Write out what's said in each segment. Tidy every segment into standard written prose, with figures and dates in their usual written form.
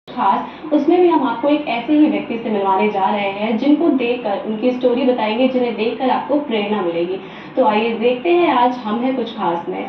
खास उसमें भी हम आपको एक ऐसे ही व्यक्ति से मिलवाने जा रहे हैं जिनको देखकर उनकी स्टोरी बताएंगे, जिन्हें देखकर आपको प्रेरणा मिलेगी। तो आइए देखते हैं आज हम हैं कुछ खास में।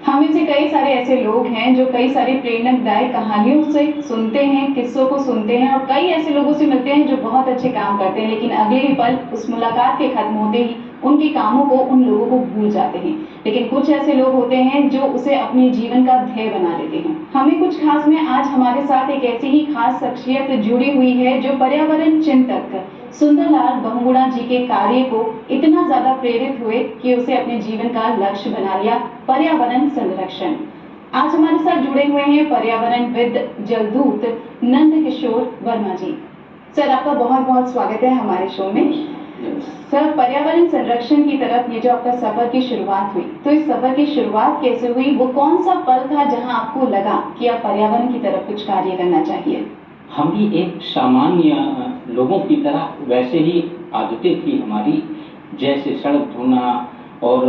हम में से कई सारे ऐसे लोग हैं जो कई सारी प्रेरणादायक कहानियों से सुनते हैं, किस्सों को सुनते हैं और कई ऐसे लोगों से मिलते हैं जो बहुत अच्छे काम करते हैं, लेकिन अगले ही पल उस मुलाकात के खत्म होते ही उनके कामों को, उन लोगों को भूल जाते हैं। लेकिन कुछ ऐसे लोग होते हैं जो उसे अपने जीवन का ध्येय बना लेते हैं। हमें कुछ खास में आज हमारे साथ एक ऐसी ही खास शख्सियत जुड़ी हुई है जो पर्यावरण चिंतक सुंदरलाल बहुगुणा जी के कार्य को इतना ज्यादा प्रेरित हुए कि उसे अपने जीवन का लक्ष्य बना लिया, पर्यावरण संरक्षण। आज हमारे साथ जुड़े हुए हैं पर्यावरणविद जलदूत नंद किशोर वर्मा जी। सर, आपका बहुत बहुत स्वागत है हमारे शो में। सर, पर्यावरण संरक्षण की तरफ ये जो आपका सफर की शुरुआत हुई, तो इस सफर की शुरुआत कैसे हुई? वो कौन सा पल था जहां आपको लगा कि आप पर्यावरण की तरफ कुछ कार्य करना चाहिए? हम भी एक सामान्य लोगों की तरह वैसे ही आदतें थी हमारी, जैसे सड़क धोना और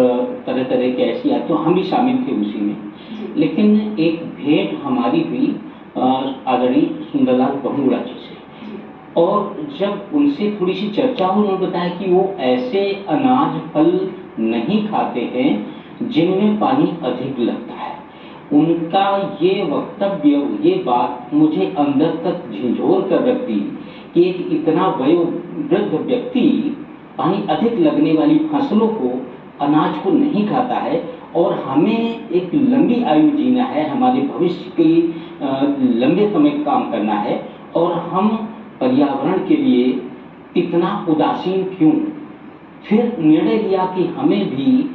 तरह तरह के ऐसी आदतें, हम भी शामिल थे उसी में। लेकिन एक भेंट हमारी हुई आदरणीय सुंदरलाल बहुगुणा जी से, और जब उनसे थोड़ी सी चर्चा हुई, उन्होंने बताया कि वो ऐसे अनाज फल नहीं खाते हैं जिनमें पानी अधिक लगता है। उनका ये वक्तव्य, ये बात मुझे अंदर तक झंझोर कर रख दी कि एक इतना वयोवृद्ध व्यक्ति पानी अधिक लगने वाली फसलों को, अनाज को नहीं खाता है, और हमें एक लंबी आयु जीना है, हमारे भविष्य की लंबे समय काम करना है, और हम पर्यावरण के लिए इतना उदासीन क्यों? फिर निर्णय लिया कि हमें भी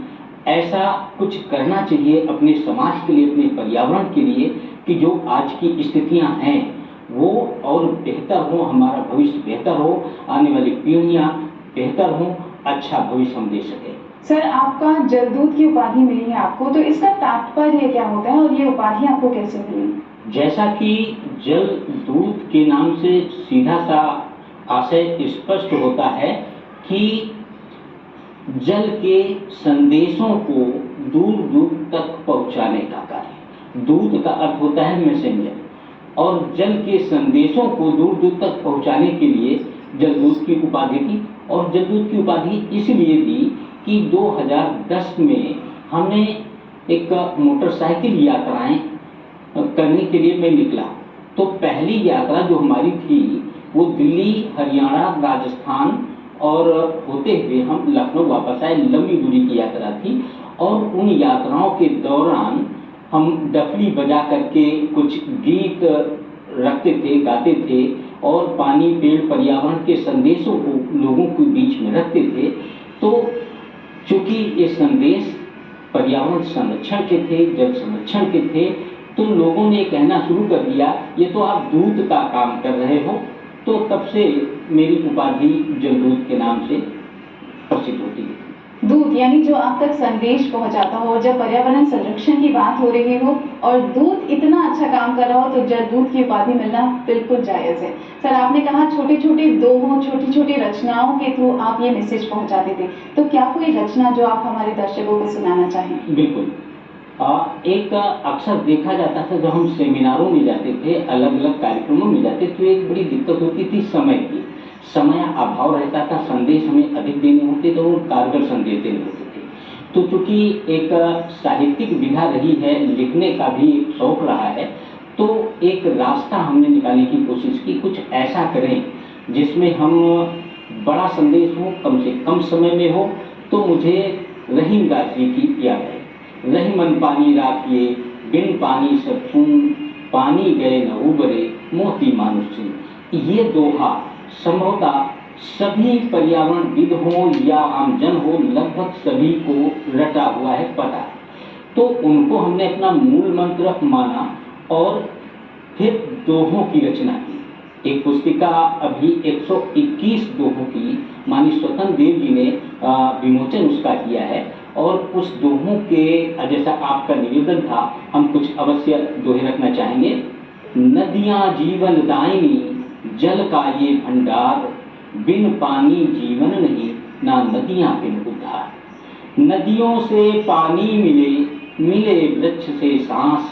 ऐसा कुछ करना चाहिए अपने समाज के लिए, अपने पर्यावरण के लिए, कि जो आज की स्थितियां हैं वो और बेहतर हो, हमारा भविष्य बेहतर हो, आने वाली पीढ़ियां बेहतर हो, अच्छा भविष्य हम दे सके। सर, आपका जलदूत की उपाधि मिली है आपको, तो इसका तात्पर्य क्या होता है और ये उपाधि आपको कैसे मिली? जैसा कि जलदूत के नाम से सीधा सा आशय स्पष्ट होता है कि जल के संदेशों को दूर दूर तक पहुंचाने का कार्य। दूत का अर्थ होता है मैसेंजर, और जल के संदेशों को दूर दूर तक पहुंचाने के लिए जलदूत की उपाधि थी। और जलदूत की उपाधि इसलिए दी कि 2010 में हमने एक मोटरसाइकिल यात्राएं करने के लिए मैं निकला। तो पहली यात्रा जो हमारी थी वो दिल्ली, हरियाणा, राजस्थान और होते हुए हम लखनऊ वापस आए। लंबी दूरी की यात्रा थी, और उन यात्राओं के दौरान हम डफली बजा करके कुछ गीत रखते थे, गाते थे, और पानी, पेड़, पर्यावरण के संदेशों को लोगों के बीच में रखते थे। तो चूंकि ये संदेश पर्यावरण संरक्षण के थे, जल संरक्षण के थे, तो लोगों ने कहना शुरू कर दिया, ये तो आप दूत का काम कर रहे हो। तो तब से मेरी उपाधि जलदूत के नाम से प्रसिद्ध होती है। दूत यानी जो आप तक संदेश पहुंचाता हो, जब पर्यावरण संरक्षण की बात हो रही हो और दूत इतना अच्छा काम कर रहा हो, तो जलदूत की उपाधि मिलना बिल्कुल जायज है। सर, आपने कहा छोटे छोटे दोहों, छोटी छोटी रचनाओं के थ्रू आप ये मैसेज पहुंचाते थे, तो क्या कोई रचना जो आप हमारे दर्शकों को सुनाना चाहें? बिल्कुल। एक अक्सर देखा जाता था, जब हम सेमिनारों में जाते थे, अलग अलग कार्यक्रमों में जाते, तो एक बड़ी दिक्कत होती थी समय की। समय अभाव रहता था, संदेश हमें अधिक देने होते थे और कारगर संदेश देने होते थे। तो चूंकि एक साहित्यिक विधा रही है, लिखने का भी एक शौक रहा है, तो एक रास्ता हमने निकालने की कोशिश की, कुछ ऐसा करें जिसमें हम बड़ा संदेश हो, कम से कम समय में हो। तो मुझे रहीमदास जी की याद है, रही मन पानी राखिए, बिन पानी सब सून, पानी गए न उबरे, मोती मानुष सिंह। ये दोहा संभवतः सभी पर्यावरणविद हो या आमजन हो, लगभग सभी को रटा हुआ है, पता है। तो उनको हमने अपना मूल मंत्र माना और फिर दोहों की रचना की। एक पुस्तिका अभी 121 दोहों की माननीय स्वतंत्र देव जी ने विमोचन उसका किया है। और उस दोहों के जैसा आपका निवेदन था, हम कुछ अवश्य दोहे रखना चाहेंगे। नदियां जीवन दायिनी, जल का ये भंडार, बिन पानी जीवन नहीं, ना नदियां बिन उद्धार। नदियों से पानी मिले, मिले वृक्ष से सांस,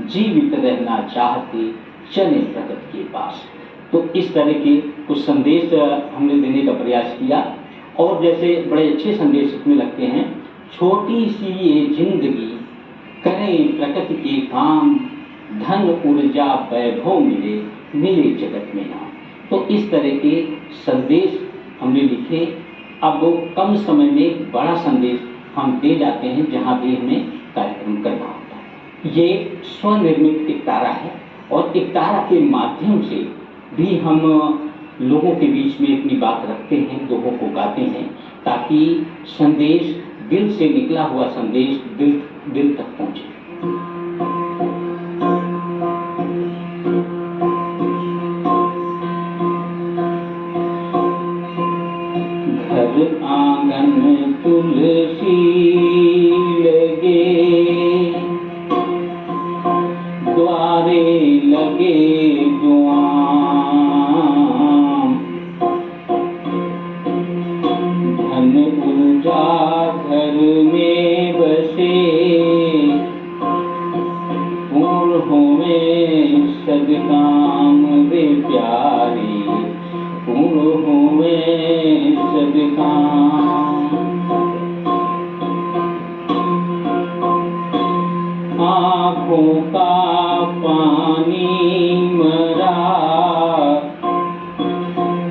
जीवित रहना चाहते चले प्रकृति के पास। तो इस तरह के कुछ संदेश हमने देने का प्रयास किया। और जैसे बड़े अच्छे संदेश इसमें लगते हैं, छोटी सी ये जिंदगी, करें प्रकृति के काम, धन ऊर्जा वैभव मिले, मिले जगत में नाम। तो इस तरह के संदेश हमने लिखे। अब कम समय में बड़ा संदेश हम दे जाते हैं जहाँ भी हमें कार्यक्रम करना होता है। ये स्वनिर्मित एक तारा है और एक तारा के माध्यम से भी हम लोगों के बीच में अपनी बात रखते हैं, दोहों को गाते हैं, ताकि संदेश, दिल से निकला हुआ संदेश दिल तक पहुंचे। घर आंगन तुलसी लगे, द्वारे लगे जुआम, धन ऊर्जा घर में बसे, पूर्ण होवे सदकाम वे प्यारे, पूर्ण होवे सदकाम। आँखों का पानी मरा,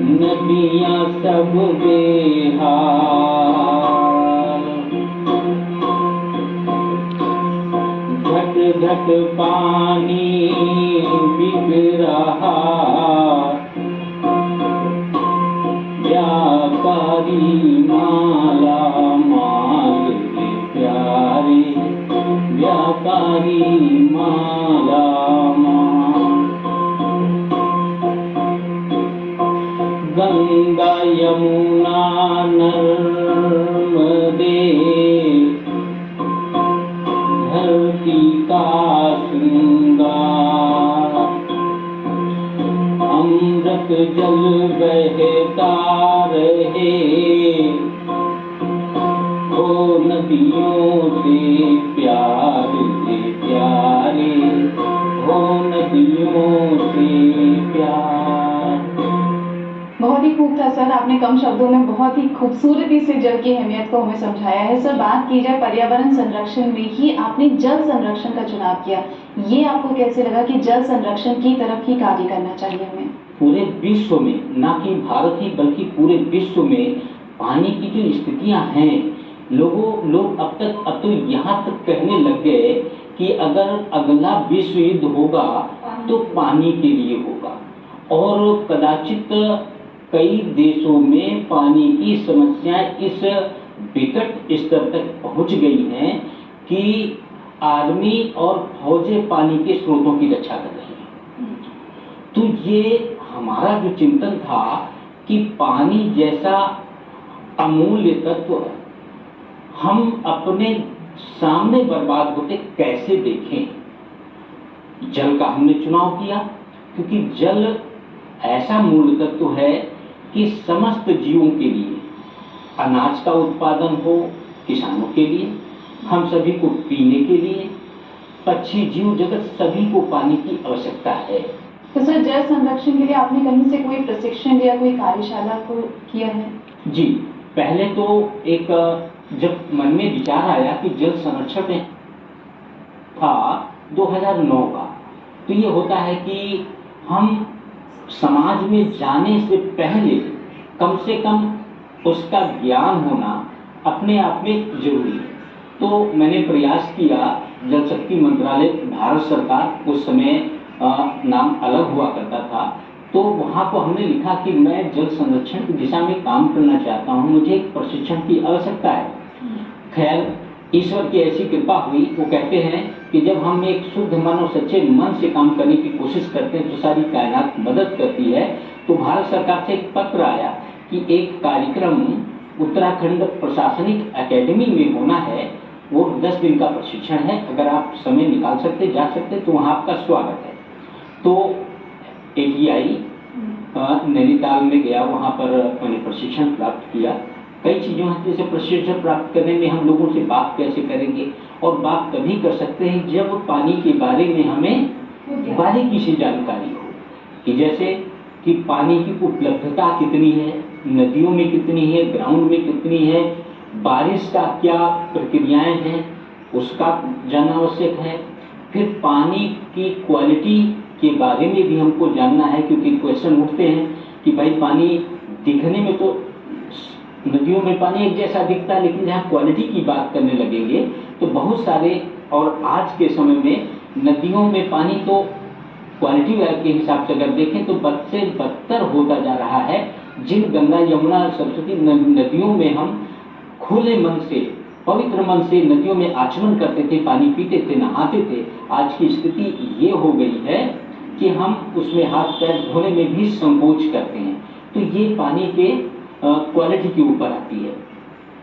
नदियाँ सब बेहाल, घट घट पानी बिक रहा, व्यापारी माला माल वे प्यारे, व्यापारी माला माल। गंगा यमुना नर्मदे, धरती का श्रृंगार, अमृत जल बहता रहे, ओ नदियों से प्यार से प्यारे, हो नदियों से प्यार। बहुत ही खूब था सर, आपने कम शब्दों में बहुत ही खूबसूरती से जल की अहमियत को हमें समझाया है। सर, बात की जाए पर्यावरण संरक्षण में ही आपने जल संरक्षण का चुनाव किया, ये आपको कैसे लगा कि जल संरक्षण की तरफ ही कार्य करना चाहिए हमें? पूरे विश्व में, ना कि भारत ही बल्कि पूरे विश्व में पानी की जो स्थितियां हैं, लोग अब तो यहाँ तक कहने लग गए कि अगर अगला विश्व युद्ध होगा तो पानी के लिए होगा। और कदाचित कई देशों में पानी की समस्याएं इस विकट स्तर तक पहुंच गई हैं कि आर्मी और फौजें पानी के स्रोतों की रक्षा कर रही हैं। तो ये हमारा जो चिंतन था कि पानी जैसा अमूल्य तत्व हम अपने सामने बर्बाद होते कैसे देखें। जल का हमने चुनाव किया क्योंकि जल ऐसा मूल तत्व है कि समस्त जीवों के लिए, अनाज का उत्पादन हो किसानों के लिए, हम सभी को पीने के लिए, पक्षी जीव जगत सभी को पानी की आवश्यकता है। तो सर, जल संरक्षण के लिए आपने कहीं से कोई प्रशिक्षण या कोई कार्यशाला को किया है? जी, पहले तो एक जब मन में विचार आया कि जल संरक्षण था 2009 का, तो ये होता है कि हम समाज में जाने से पहले कम से कम उसका ज्ञान होना अपने आप में जरूरी है। तो मैंने प्रयास किया, जल शक्ति मंत्रालय भारत सरकार, उस समय नाम अलग हुआ करता था, तो वहाँ को हमने लिखा कि मैं जल संरक्षण की दिशा में काम करना चाहता हूँ, मुझे एक प्रशिक्षण की आवश्यकता है। खैर ईश्वर की ऐसी कृपा हुई, वो कहते हैं कि जब हम एक शुद्ध मन और सच्चे मन से काम करने की कोशिश करते हैं तो सारी कायनात मदद करती है। तो भारत सरकार से एक पत्र आया कि एक कार्यक्रम उत्तराखंड प्रशासनिक एकेडमी में होना है, वो 10 दिन का प्रशिक्षण है, अगर आप समय निकाल सकते जा सकते तो वहाँ आपका स्वागत है। तो ATI नैनीताल में गया, वहाँ पर मैंने प्रशिक्षण प्राप्त किया। कई चीज़ों हैं, जैसे प्रशिक्षण प्राप्त करने में हम लोगों से बात कैसे करेंगे, और बात तभी कर सकते हैं जब पानी के बारे में हमें बारीकी से जानकारी हो, कि जैसे कि पानी की उपलब्धता कितनी है, नदियों में कितनी है, ग्राउंड में कितनी है, बारिश का क्या प्रक्रियाएं हैं, उसका जानना आवश्यक है। फिर पानी की क्वालिटी के बारे में भी हमको जानना है, क्योंकि क्वेश्चन उठते हैं कि भाई पानी दिखने में तो नदियों में पानी एक जैसा दिखता है, लेकिन जहाँ क्वालिटी की बात करने लगेंगे तो बहुत सारे, और आज के समय में नदियों में पानी तो क्वालिटी के हिसाब से अगर देखें तो बद से बदतर होता जा रहा है। जिन गंगा यमुना सरस्वती नदियों में हम खुले मन से, पवित्र मन से नदियों में आचमन करते थे, पानी पीते थे, नहाते थे, आज की स्थिति ये हो गई है कि हम उसमें हाथ पैर धोने में भी संकोच करते हैं। तो ये पानी के क्वालिटी के ऊपर आती है,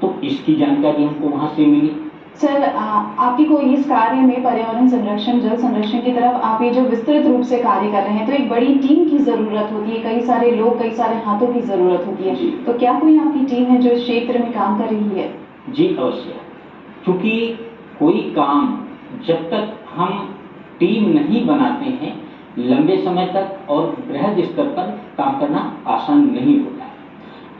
तो इसकी जानकारी हमको वहाँ से मिली। सर, आपकी कोई इस कार्य में पर्यावरण संरक्षण, जल संरक्षण की तरफ आप ये जो विस्तृत रूप से कार्य कर रहे हैं, तो एक बड़ी टीम की जरूरत होती है, कई सारे लोग, कई सारे हाथों की जरूरत होती है। तो क्या कोई आपकी टीम है जो इस क्षेत्र में काम कर रही है? जी अवश्य, क्योंकि कोई काम जब तक हम टीम नहीं बनाते हैं लंबे समय तक और बृहद स्तर पर काम करना आसान नहीं होता है।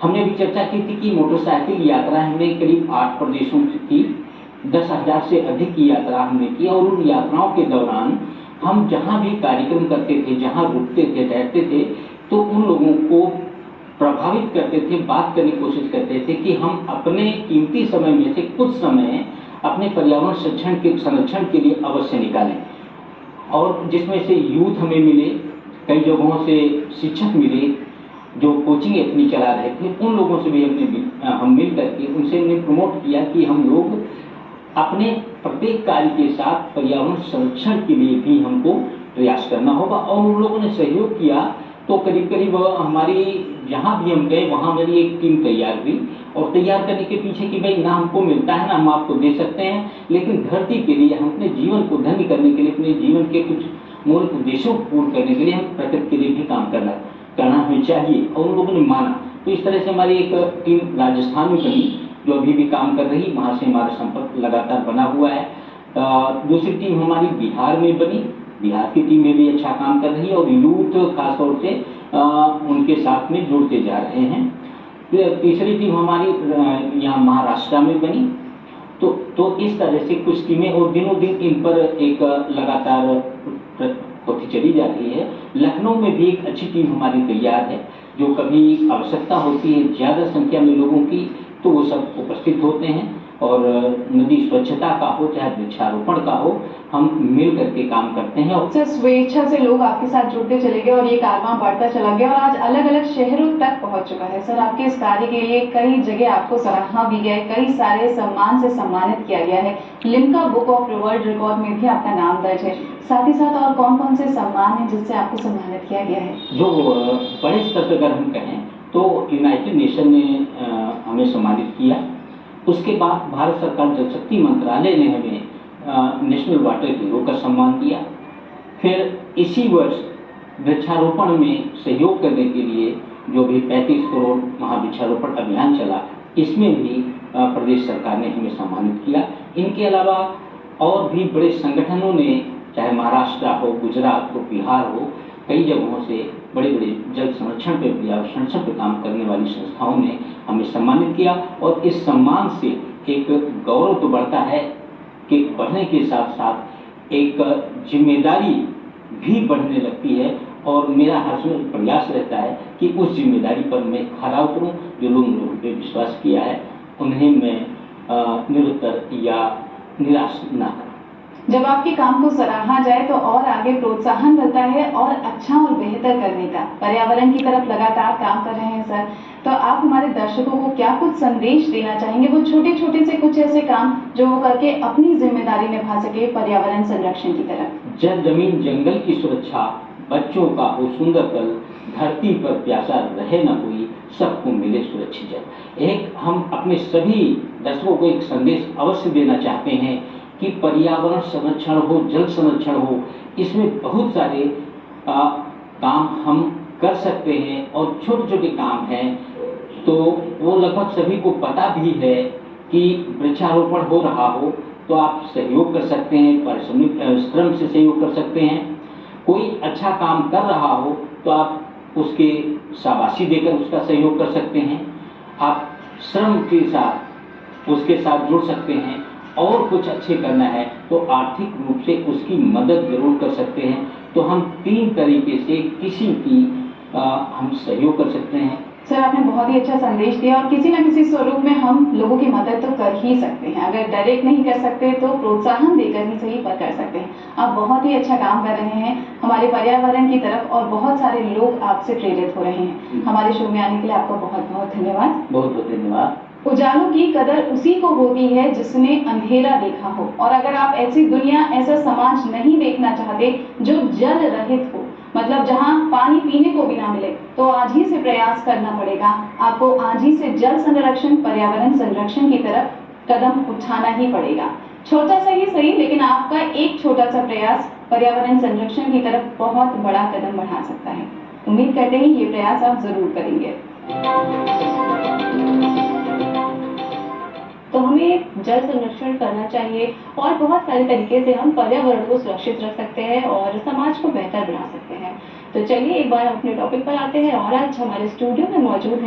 हमने भी चर्चा की थी कि मोटरसाइकिल यात्रा हमने करीब 8 प्रदेशों की 10,000 से अधिक की यात्रा हमने की, और उन यात्राओं के दौरान हम जहाँ भी कार्यक्रम करते थे, जहाँ रुकते थे, ठहरते थे, तो उन लोगों को प्रभावित करते थे, बात करने की कोशिश करते थे कि हम अपने कीमती समय में से कुछ समय अपने पर्यावरण संरक्षण के लिए अवश्य निकालें। और जिसमें से यूथ हमें मिले, कई जगहों से शिक्षक मिले जो कोचिंग अपनी चला रहे थे, उन लोगों से भी हम मिल करके उनसे हमने प्रमोट किया कि हम लोग अपने प्रत्येक कार्य के साथ पर्यावरण संरक्षण के लिए भी हमको प्रयास करना होगा। और उन लोगों ने सहयोग किया, तो करीब करीब हमारी जहाँ भी हम गए वहाँ मेरी एक टीम तैयार हुई, और तैयार करने के पीछे कि भाई ना हमको मिलता है ना हम आपको दे सकते हैं, लेकिन धरती के लिए, हम अपने जीवन को धन्य करने के लिए, अपने जीवन के कुछ मूल उद्देश्यों को पूर्ण करने के लिए हम प्रकृति के लिए भी काम करना हमें चाहिए, और उन लोगों ने माना। तो इस तरह से हमारी एक टीम राजस्थान में बनी जो अभी भी काम कर रही, वहाँ से हमारा संपर्क लगातार बना हुआ है। दूसरी टीम हमारी बिहार में बनी, बिहार की टीम में भी अच्छा काम कर रही है, और यूथ खासतौर से उनके साथ में जुड़ते जा रहे हैं। तीसरी टीम हमारी यहाँ महाराष्ट्र में बनी। तो इस तरह से कुछ टीमें, और दिनों दिन इन पर एक लगातार होती चली जा रही है। लखनऊ में भी एक अच्छी टीम हमारी तैयार है, जो कभी आवश्यकता होती है ज़्यादा संख्या में लोगों की तो वो सब उपस्थित होते हैं, और नदी स्वच्छता का हो चाहे वृक्षारोपण का हो, हम मिल करके काम करते हैं। सर, स्वेच्छा से लोग आपके साथ जुड़ते चले गए और ये कारवां बढ़ता चला गया और आज अलग अलग शहरों तक पहुंच चुका है। सर, आपके इस कार्य के लिए कई जगह आपको सराहा भी गया है, कई सारे सम्मान से सम्मानित किया गया है। Limca book of world record में भी आपका नाम दर्ज है। साथ ही साथ और कौन कौन से सम्मान हैं जिससे आपको सम्मानित किया गया है? जो बड़े स्तर पर अगर हम कहें तो यूनाइटेड नेशन ने हमें सम्मानित किया। उसके बाद भारत सरकार जल शक्ति मंत्रालय ने हमें नेशनल वाटर हीरो का सम्मान दिया। फिर इसी वर्ष वृक्षारोपण में सहयोग करने के लिए जो भी 35 करोड़ महावृक्षारोपण अभियान चला, इसमें भी प्रदेश सरकार ने हमें सम्मानित किया। इनके अलावा और भी बड़े संगठनों ने, चाहे महाराष्ट्र हो, गुजरात हो, बिहार हो, कई जगहों से बड़े बड़े जल संरक्षण पे, पर्यावरण संरक्षण पे काम करने वाली संस्थाओं ने हमें सम्मानित किया। और इस सम्मान से एक गौरव तो बढ़ता है कि बढ़ने के साथ साथ एक जिम्मेदारी भी बढ़ने लगती है, और मेरा हर समय प्रयास रहता है कि उस जिम्मेदारी पर मैं खरा उतरूं। जो लोग मेरे पे विश्वास किया है उन्हें मैं निरुत्तर या निराश ना करूं। जब आपके काम को सराहा जाए तो और आगे प्रोत्साहन मिलता है और अच्छा और बेहतर करने का। पर्यावरण की तरफ लगातार काम कर रहे हैं सर, तो आप हमारे दर्शकों को क्या कुछ संदेश देना चाहेंगे? वो छोटे-छोटे से कुछ ऐसे काम जो वो करके अपनी जिम्मेदारी निभा सके पर्यावरण संरक्षण की तरफ। जल, जमीन, जंगल की सुरक्षा, बच्चों का हो सुंदर कल, धरती पर प्यासा रहे न कोई, सबको मिले सुरक्षित जल। एक हम अपने सभी दर्शकों को एक संदेश अवश्य देना चाहते हैं कि पर्यावरण संरक्षण हो, जल संरक्षण हो, इसमें बहुत सारे काम हम कर सकते हैं और छोटे-छोटे काम हैं, तो वो लगभग सभी को पता भी है कि वृक्षारोपण हो रहा हो तो आप सहयोग कर सकते हैं, पारिश्रमिक श्रम से सहयोग कर सकते हैं। कोई अच्छा काम कर रहा हो तो आप उसके शाबाशी देकर उसका सहयोग कर सकते हैं। आप श्रम के साथ उसके साथ जुड़ सकते हैं और कुछ अच्छे करना है तो आर्थिक रूप से उसकी मदद जरूर कर सकते हैं। तो हम 3 तरीके से किसी की हम सहयोग कर सकते हैं। सर, आपने बहुत ही अच्छा संदेश दिया और किसी न किसी स्वरूप में हम लोगों की मदद तो कर ही सकते हैं। अगर डायरेक्ट नहीं कर सकते तो प्रोत्साहन देकर ही सही पर कर सकते हैं। आप बहुत ही अच्छा काम कर रहे हैं हमारे पर्यावरण की तरफ और बहुत सारे लोग आपसे प्रेरित हो रहे हैं। हमारे शो में आने के लिए आपका बहुत-बहुत धन्यवाद। बहुत-बहुत धन्यवाद। उजालों की कदर उसी को होती है जिसने अंधेरा देखा हो, और अगर आप ऐसी दुनिया, ऐसा समाज नहीं देखना चाहते जो जल रहित हो, मतलब जहां पानी पीने को भी ना मिले, तो आज ही से प्रयास करना पड़ेगा। आपको आज ही से जल संरक्षण, पर्यावरण संरक्षण की तरफ कदम उठाना ही पड़ेगा। छोटा सा ही सही, लेकिन आपका एक छोटा सा प्रयास पर्यावरण संरक्षण की तरफ बहुत बड़ा कदम बढ़ा सकता है। उम्मीद करते हैं ये प्रयास आप जरूर करेंगे। तो हमें जल संरक्षण करना चाहिए और बहुत सारे तरीके से हम पर्यावरण को सुरक्षित रख सकते हैं और समाज को बेहतर बना सकते हैं। तो चलिए एक बार अपने टॉपिक पर आते हैं और आज हमारे स्टूडियो में मौजूद है